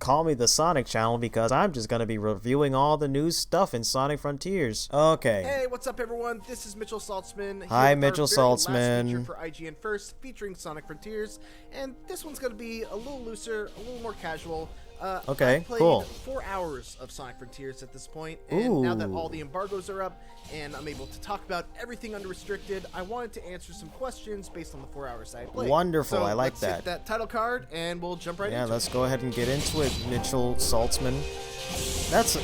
call me the Sonic Channel because I'm just gonna be reviewing all the new stuff in Sonic Frontiers. Okay. Hey, what's up, everyone? This is Mitchell Saltzman. Hi, here with Mitchell our very last Saltzman. feature for IGN First, featuring Sonic Frontiers, and this one's gonna be a little looser, a little more casual. Okay, I've played cool. 4 hours of Sonic Frontiers at this point, and now that Ooh. all the embargoes are up and I'm able to talk about everything unrestricted, I wanted to answer some questions based on the 4 hours I played. Wonderful, So I like let's that. hit that title card, and we'll jump right Yeah, into let's it. go ahead and get into it, Mitchell Saltzman. That's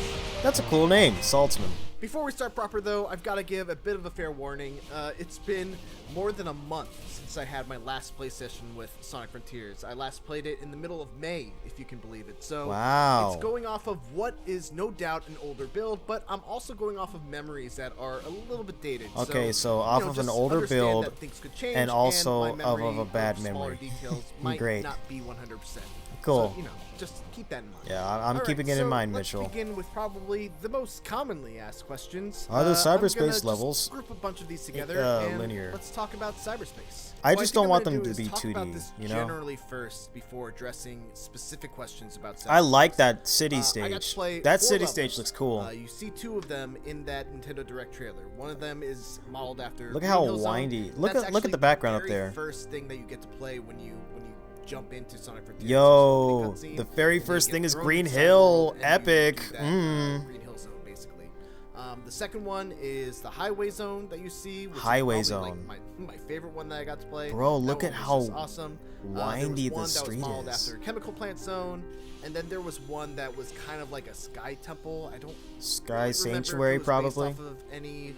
a cool name, Saltzman. Before we start proper, though, I've got to give a bit of a fair warning. It's been more than a month since I had my last play session with Sonic Frontiers. I last played it in the middle of May, if you can believe it. So Wow. it's going off of what is no doubt an older build, but I'm also going off of memories that are a little bit dated. Okay, so off of an just older understand build that things could change, and also my of memory a bad smaller memory. details might Great. not be 100%. Cool. So, just keep that in mind. Yeah, I'm Alright, keeping it in so mind, let's Mitchell. begin with probably the most commonly asked questions. Are the I'm cyberspace gonna just levels group a bunch of these together and linear? let's talk about cyberspace. I What just think don't I'm want gonna them do to is be talk 2D, about this you know? generally first before addressing specific questions about cyberspace. I like that city I got to stage. play That 4 city levels. stage looks cool. You see 2 of them in that Nintendo Direct trailer. One of them is modeled after Look at Green how Hill Zone. windy. That's Look at actually the background up very there. First thing that you get to play when you jump into Sonic Frontiers. Yo, There's a cutscene, the very and then you first get thing is thrown Green inside the Hill. world, and you Epic. do that, Green Hill Zone, basically. The second one is the Highway Zone that you see. Which Highway is probably, Zone. like, my favorite one that I got to play. Bro, That look one at was how just awesome. windy there the was one that street was modeled is. after Chemical Plant Zone, and then there was one that was kind of like a sky temple. I don't Sky remember if Sanctuary, it was probably. Based off of any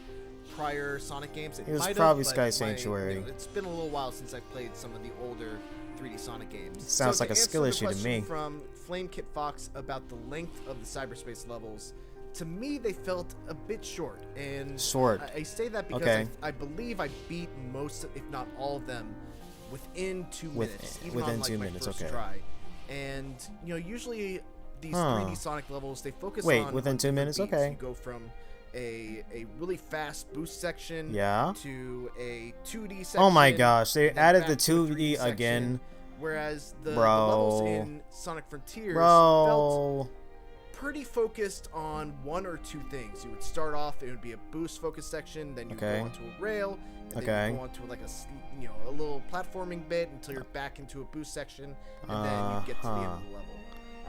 prior Sonic games. It was might have, probably but Sky Sanctuary. it's been a little while since I've played some of the older 3D Sonic games. Sounds So like to a skill answer the issue to question me. From Flame Kit Fox about the length of the cyberspace levels, to me they felt a bit short. And Short. I say that because Okay. I believe I beat most, if not all of them, within 2 With- minutes. Even within on, like, 2 my minutes, first okay. try. And usually these Huh. 3D Sonic levels, they focus Wait, on within 2 different minutes? beats. Okay. You go from a really fast boost section Yeah. to a 2D section. Oh my gosh, they and then added back the to a 2D section, again. Whereas the Bro. levels in Sonic Frontiers felt Bro. pretty focused on 1 or 2 things. You would start off, it would be a boost focused section, then you would Okay. go onto a rail, and Okay. then you go onto like a little platforming bit until you're back into a boost section, and then you get to the end of the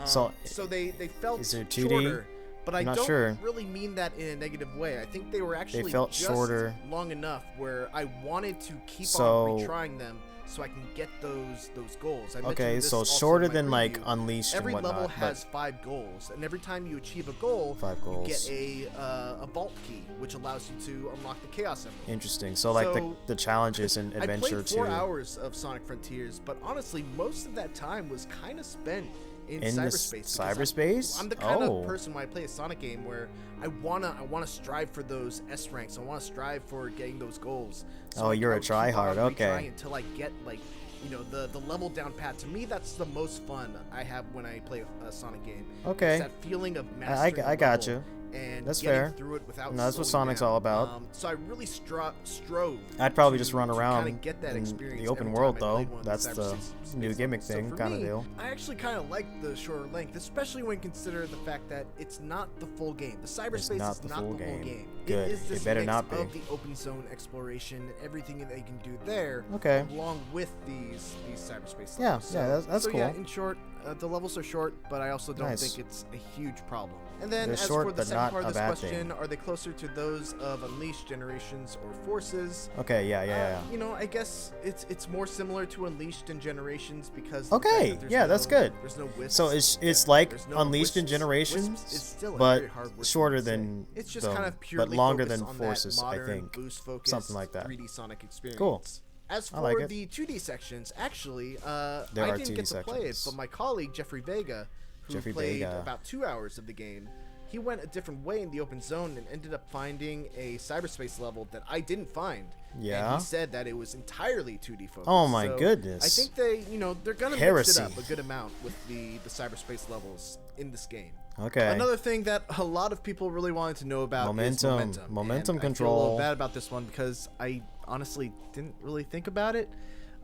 level. So they felt is there 2D? shorter, but I I'm not don't sure. really mean that in a negative way. I think they were actually felt just shorter. long enough where I wanted to keep So- on retrying them so I can get those goals. I Okay, mentioned this so also shorter in my than like preview. Unleashed Every and whatnot. level has 5 goals, and every time you achieve a goal, 5 you goals. get a vault key, which allows you to unlock the Chaos Emerald. Interesting. So like So, the challenges and I adventure played 4 too. hours of Sonic Frontiers, but honestly, most of that time was kind of spent in In cyberspace. this because cyberspace? I'm the kind Oh. of person when I play a Sonic game where I wanna strive for those S ranks. I wanna strive for getting those goals. Oh, you're a I would keep on tryhard, okay. retrying until I get the level down pat. To me, that's the most fun I have when I play a Sonic game. Okay. It's that feeling of mastering I a got level you. and That's getting fair. through it without. No, that's what slowing Sonic's down. all about. So I really strove. I'd probably to- just run to around kinda get that in experience the open every world, time I though. played one of That's the cyberspace new gimmick levels. So thing for kind of me, deal. I actually kind of like the shorter length, especially when consider the fact that it's not the full game. The cyberspace not is the not full the whole game. game. Good. It is It this better mix not be. of the open zone exploration and everything that you can do there, Okay. along with these cyberspace levels. Yeah, So, yeah, that's so cool. yeah, in short, the levels are short, but I also don't Nice. think it's a huge problem. And then They're as short, for the but second not part a of this bad question, thing. are they closer to those of Unleashed Generations or Forces? Okay, yeah. I guess it's more similar to Unleashed and Generations because of the Okay, fact that there's yeah, that's good. There's no wisps. So it's Yeah, like there's no Unleashed in wisps. Generations, Wisps is still a but very hard word for shorter me to say. than It's just them, kind of purely but longer focused than on Forces, that I modern, think. boost-focused Something like that. 3D Sonic experience. Cool. As I for like it. the 2D sections, actually, There I are didn't 2D get to play it, sections. but my colleague Jeffrey Vega, who Jeffrey played Vega. about 2 hours of the game, he went a different way in the open zone and ended up finding a cyberspace level that I didn't find. Yeah? And he said that it was entirely 2D focused. Oh my So goodness. I think they're gonna mix Heresy. it up a good amount with the cyberspace levels in this game. Okay. Another thing that a lot of people really wanted to know about is Momentum. Momentum and I feel a little control. bad about this one because I honestly didn't really think about it.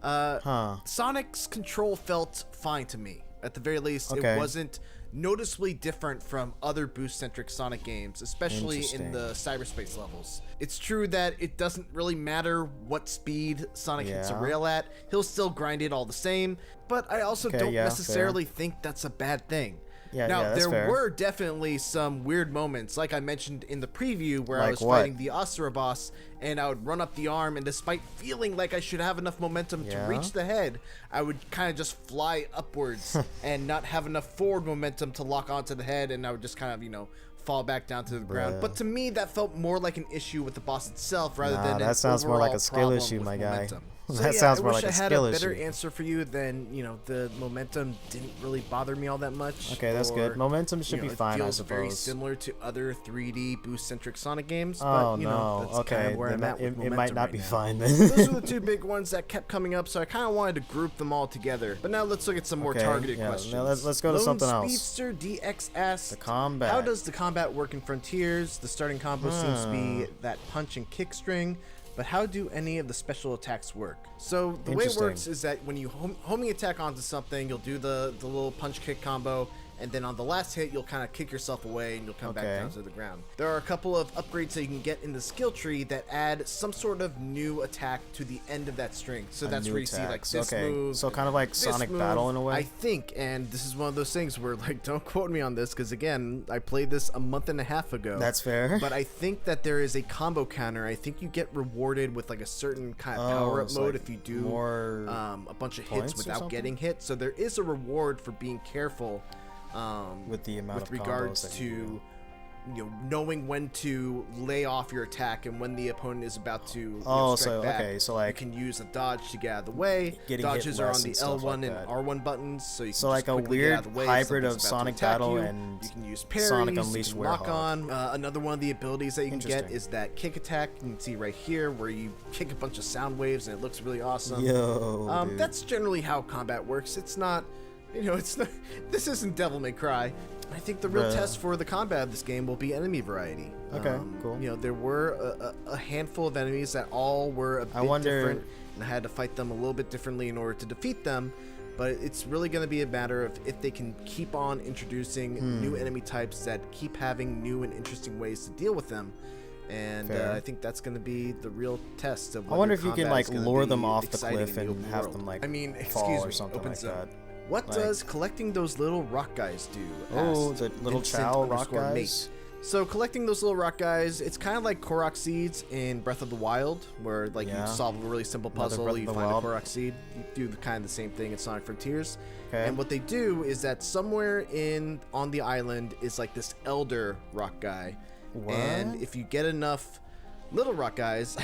Huh. Sonic's control felt fine to me. At the very least, Okay. it wasn't noticeably different from other boost-centric Sonic games, especially in the cyberspace levels. It's true that it doesn't really matter what speed Sonic hits a Yeah. rail at, he'll still grind it all the same, but I also Okay, don't yeah, necessarily think that's a bad thing. Yeah, Now, yeah, that's there fair. were definitely some weird moments, like I mentioned in the preview, where I Like was what? fighting the Asura boss, and I would run up the arm, and despite feeling like I should have enough momentum to Yeah. reach the head, I would kind of just fly upwards and not have enough forward momentum to lock onto the head, and I would just kind of, fall back down to the ground. Bruh. But to me, that felt more like an issue with the boss itself rather Nah, than that an sounds more like overall a skill problem issue, with my guy. momentum. So That yeah, sounds I more wish like a I had skill a better issue. answer for you than, the momentum didn't really bother me all that much. Okay, that's or, good. Momentum should be it fine, I feels very suppose. similar to other 3D boost-centric Sonic games, Oh but, no. that's Okay. kind of where then I'm at with it momentum might not right be now. fine then. Those are the two big ones that kept coming up, so I kind of wanted to group them all together. But now let's look at some more Okay, targeted yeah, questions. now let's go to Lone something else. Speedster DX asks, The combat. how does the combat work in Frontiers? The starting combo seems to be that punch and kick string, but how do any of the special attacks work? So the way it Interesting. works is that when you homing attack onto something, you'll do the little punch kick combo, and then on the last hit, you'll kind of kick yourself away and you'll come back Okay. down to the ground. There are a couple of upgrades that you can get in the skill tree that add some sort of new attack to the end of that string. So that's New where you see like attacks. this Okay. move. So kind of like this Sonic move, Battle in a way. I think, and this is one of those things where like don't quote me on this because again, I played this a month and a half ago. That's fair. But I think that there is a combo counter. I think you get rewarded with like a certain kind of power up so mode like if you do more a bunch of points hits or without something? getting hit. So there is a reward for being careful with the amount with of combos regards that to you knowing when to lay off your attack and when the opponent is about to Oh, strike so back. okay, so like you can use a dodge to get out of the way. Getting hit Dodges are less on the and stuff L1 like and that. R1 buttons, so you can So just like a quickly get weird out of the way if hybrid of something's about to Sonic attack Battle you. and You can use parries, Sonic you Unleashed can lock Werehog. on. Another one of the abilities that you can get Interesting. is that kick attack. You can see right here where you kick a bunch of sound waves and it looks really awesome. Yo, dude. That's generally how combat works. It's not, it's not. This isn't Devil May Cry. I think the real Bruh. test for the combat of this game will be enemy variety. Okay, cool. There were a handful of enemies that all were a bit different, and I had to fight them a little bit differently in order to defeat them. But it's really going to be a matter of if they can keep on introducing new enemy types that keep having new and interesting ways to deal with them. And Fair. I think that's going to be the real test of I wonder if whether you can combat like is gonna lure be them off the exciting cliff in the and open have world. them like I mean, fall excuse or me, something open like zone. that. What Like- does collecting those little rock guys do? Oh, asked the little Vincent Chow rock _ mate. guys. So collecting those little rock guys, it's kind of like Korok seeds in Breath of the Wild, where like Yeah. you solve a really simple Another puzzle, Breath you of the find Wild. a Korok seed, you do the kind of the same thing in Sonic Frontiers. Okay. And what they do is that somewhere on the island is like this elder rock guy, and What? if you get enough little rock guys,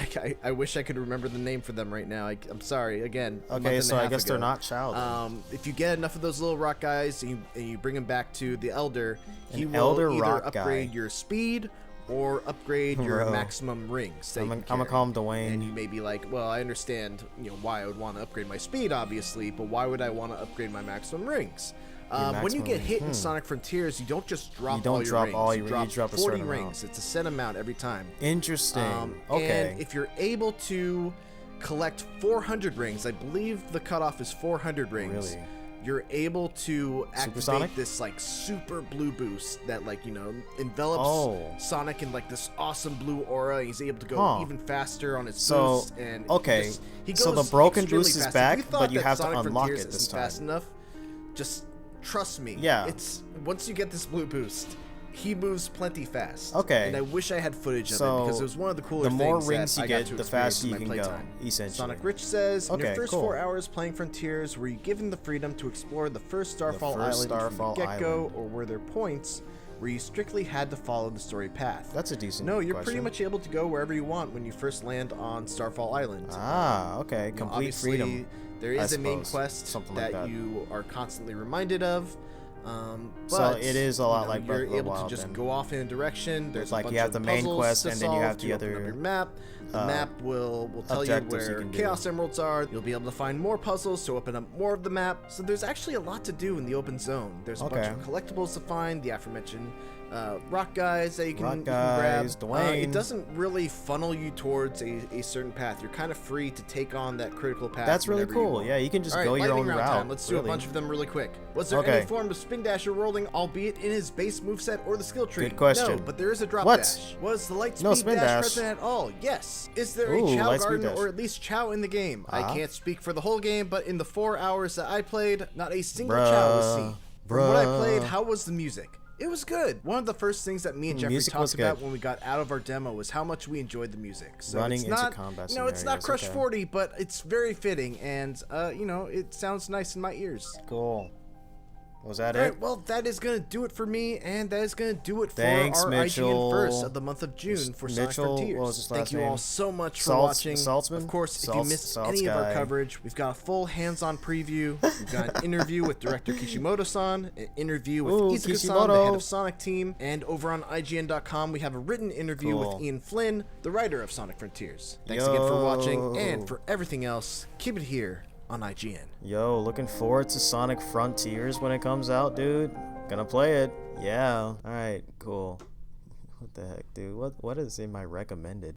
I wish I could remember the name for them right now. I'm sorry again. a month Okay, and so a I half guess they're ago. not child. If you get enough of those little rock guys and you bring them back to the Elder, he An will Elder either rock upgrade guy. your speed or upgrade your Bro. maximum rings. That I'm you gonna can call him carry. And Dwayne. you may be like, well, I understand, why I would want to upgrade my speed, obviously, but why would I want to upgrade my maximum rings? When you maximum get ring. hit in Sonic Frontiers, you don't just drop You don't all your drop rings. all you your- drop you drop a 40 certain rings. amount. It's a set amount every time. Interesting. Okay. And if you're able to collect 400 rings, I believe the cutoff is 400 rings. Really? You're able to activate Supersonic? this like super blue boost that envelops Oh. Sonic in like this awesome blue aura. He's able to go Huh. even faster on his So, boost. And okay, he so goes the broken extremely boost is fast. back, If you thought but you that have to Sonic unlock Frontiers it this isn't fast time. enough, just trust me. Yeah. It's once you get this blue boost, he moves plenty fast. Okay. And I wish I had footage of So, it because it was one of the cooler the more things rings that you I got get, to the experience faster in you my can playtime. go, essentially. Sonic Rich says, in your Okay, first cool. 4 hours playing Frontiers, were you given the freedom to explore the first Starfall first Island Starfall from the get-go, Island. or were there points where you strictly had to follow the story path? That's a decent No, you're question. pretty much able to go wherever you want when you first land on Starfall Island. Ah, okay. Complete Obviously, freedom. there is I a main suppose. quest Something like that that. you are constantly reminded of. So But it is a lot like Breath you're of the able to Wild, just then. go off in a direction. There's like a you bunch have of the main puzzles quest, to and then you solve have to the open up other, your map. The map will tell you objectives you where can do. Chaos Emeralds are. You'll be able to find more puzzles to open up more of the map. So there's actually a lot to do in the open zone. There's a bunch of collectibles to find, the aforementioned rock guys that you can grab. Dwayne. It doesn't really funnel you towards a certain path. You're kind of free to take on that critical path. That's really whenever you cool. want. Yeah, you can just All right, go your own lightning round route. time. Let's do a bunch of them really quick. Was there Okay. any form of spin dash or rolling, albeit in his base moveset or the skill tree? Good question. No, but there is a drop What? dash. Was the light No speed spin dash dash. present at all? Yes. Is there Ooh, a Chow light speed Garden dash. or at least Chow in the game? I can't speak for the whole game, but in the 4 hours that I played, not a single Chow was seen. From what I played, how was the music? It was good. One of the first things that me and Jeffrey Music was talked about good. when we got out of our demo was how much we enjoyed the music. So Running it's into not, combat it's not scenarios, Crush okay. 40, but it's very fitting, and it sounds nice in my ears. Cool. Was that All it? right, well, that is going to do it for me, and that is going to do it for Thanks, our Mitchell. IGN first of the month of June for Sonic Mitchell, Frontiers. what was his Thank last you name? all so much for Saltz- watching. Saltzman? Of course, if you Saltz- missed Saltz any of our guy. coverage, we've got a full hands-on preview. We've got an interview with director Kishimoto-san, an interview with Izuka-san, the Kishimoto. head of Sonic Team, and over on IGN.com, we have a written interview Cool. with Ian Flynn, the writer of Sonic Frontiers. Thanks again for watching, and for everything else, keep it here on IGN. Yo, looking forward to Sonic Frontiers when it comes out, dude. Gonna play it. Yeah. Alright, cool. What the heck, dude? What is in my recommended?